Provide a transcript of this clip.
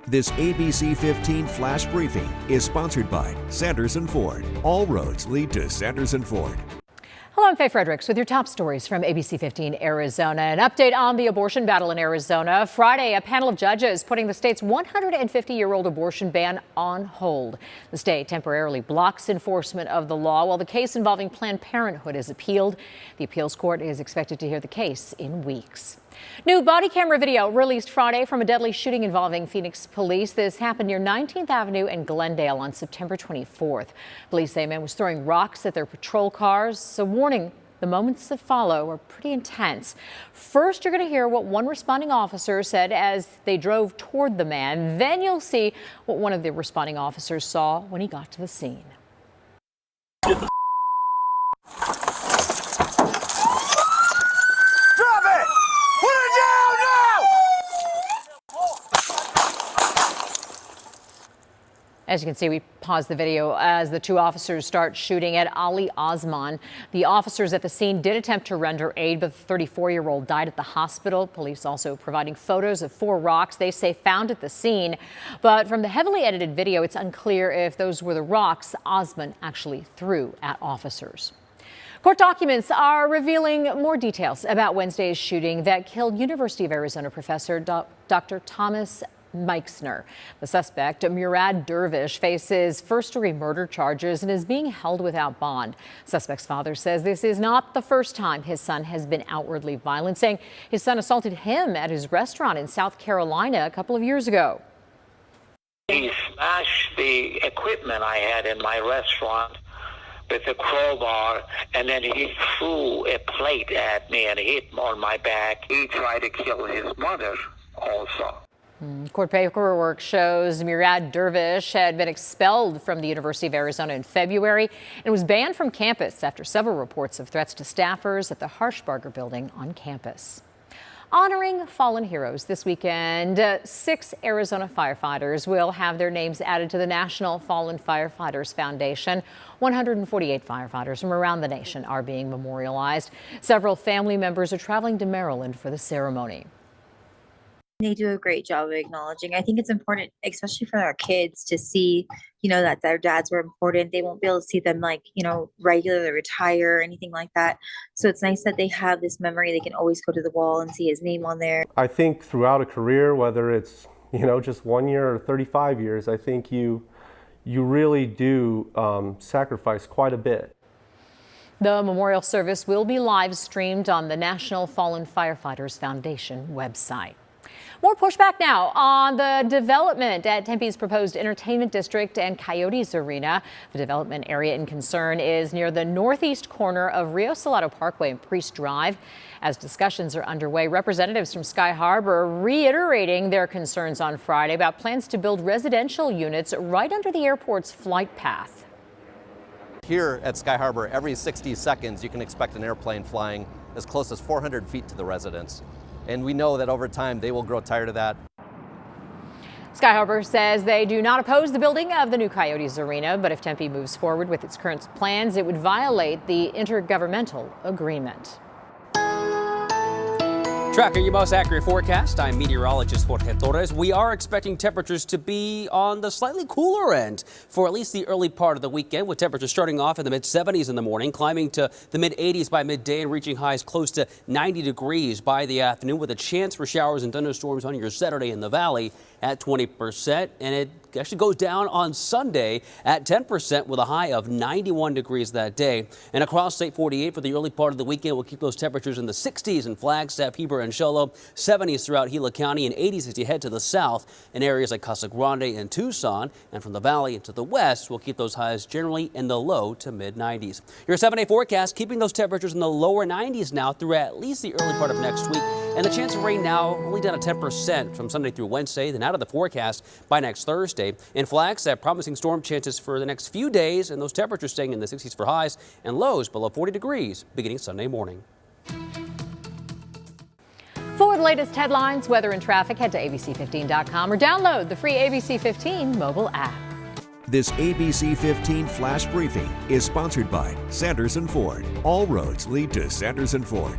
This ABC15 Flash Briefing is sponsored by Sanderson Ford. All roads lead to Sanderson Ford. Hello, I'm Faye Fredericks with your top stories from ABC15 Arizona. An update on the abortion battle in Arizona. Friday, a panel of judges putting the state's 150-year-old abortion ban on hold. The state temporarily blocks enforcement of the law while the case involving Planned Parenthood is appealed. The appeals court is expected to hear the case in weeks. New body camera video released Friday from a deadly shooting involving Phoenix police. This happened near 19th Avenue and Glendale on September 24th. Police say a man was throwing rocks at their patrol cars. So warning, the moments that follow are pretty intense. First, you're going to hear what one responding officer said as they drove toward the man. Then you'll see what one of the responding officers saw when he got to the scene. As you can see, we paused the video as the two officers start shooting at Ali Osman. The officers at the scene did attempt to render aid, but the 34-year-old died at the hospital. Police also providing photos of 4 rocks they say found at the scene. But from the heavily edited video, it's unclear if those were the rocks Osman actually threw at officers. Court documents are revealing more details about Wednesday's shooting that killed University of Arizona professor Dr. Thomas Meixner. The suspect, Murad Dervish, faces first-degree murder charges and is being held without bond. Suspect's father says this is not the first time his son has been outwardly violent, saying his son assaulted him at his restaurant in South Carolina a couple of years ago. He smashed the equipment I had in my restaurant with a crowbar, and then he threw a plate at me and hit me on my back. He tried to kill his mother also. Court paperwork shows Murad Dervish had been expelled from the University of Arizona in February and was banned from campus after several reports of threats to staffers at the Harshbarger building on campus. Honoring fallen heroes this weekend, 6 Arizona firefighters will have their names added to the National Fallen Firefighters Foundation. 148 firefighters from around the nation are being memorialized. Several family members are traveling to Maryland for the ceremony. They do a great job of acknowledging. I think it's important, especially for our kids, to see, that their dads were important. They won't be able to see them regularly retire or anything like that. So it's nice that they have this memory. They can always go to the wall and see his name on there. I think throughout a career, whether it's, just 1 year or 35 years, I think you really do sacrifice quite a bit. The memorial service will be live streamed on the National Fallen Firefighters Foundation website. More pushback now on the development at Tempe's proposed entertainment district and Coyotes Arena. The development area in concern is near the northeast corner of Rio Salado Parkway and Priest Drive. As discussions are underway, representatives from Sky Harbor are reiterating their concerns on Friday about plans to build residential units right under the airport's flight path. Here at Sky Harbor, every 60 seconds you can expect an airplane flying as close as 400 feet to the residents. And we know that over time they will grow tired of that. Sky Harbor says they do not oppose the building of the new Coyotes Arena, but if Tempe moves forward with its current plans, it would violate the intergovernmental agreement. Tracking your most accurate forecast, I'm meteorologist Jorge Torres. We are expecting temperatures to be on the slightly cooler end for at least the early part of the weekend, with temperatures starting off in the mid-70s in the morning, climbing to the mid-80s by midday and reaching highs close to 90 degrees by the afternoon, with a chance for showers and thunderstorms on your Saturday in the valley at 20%. And it actually goes down on Sunday at 10% with a high of 91 degrees that day. And across State 48 for the early part of the weekend, we'll keep those temperatures in the 60s in Flagstaff, Heber, and Show Low, 70s throughout Gila County, and 80s as you head to the south in areas like Casa Grande and Tucson. And from the valley into the west, we'll keep those highs generally in the low to mid-90s. Your 7-day forecast keeping those temperatures in the lower 90s now through at least the early part of next week. And the chance of rain now only down to 10% from Sunday through Wednesday, then out of the forecast by next Thursday. In Flagstaff, promising storm chances for the next few days, and those temperatures staying in the 60s for highs and lows below 40 degrees beginning Sunday morning. For the latest headlines, weather, and traffic, head to abc15.com or download the free ABC15 mobile app. This ABC15 Flash Briefing is sponsored by Sanderson Ford. All roads lead to Sanderson Ford.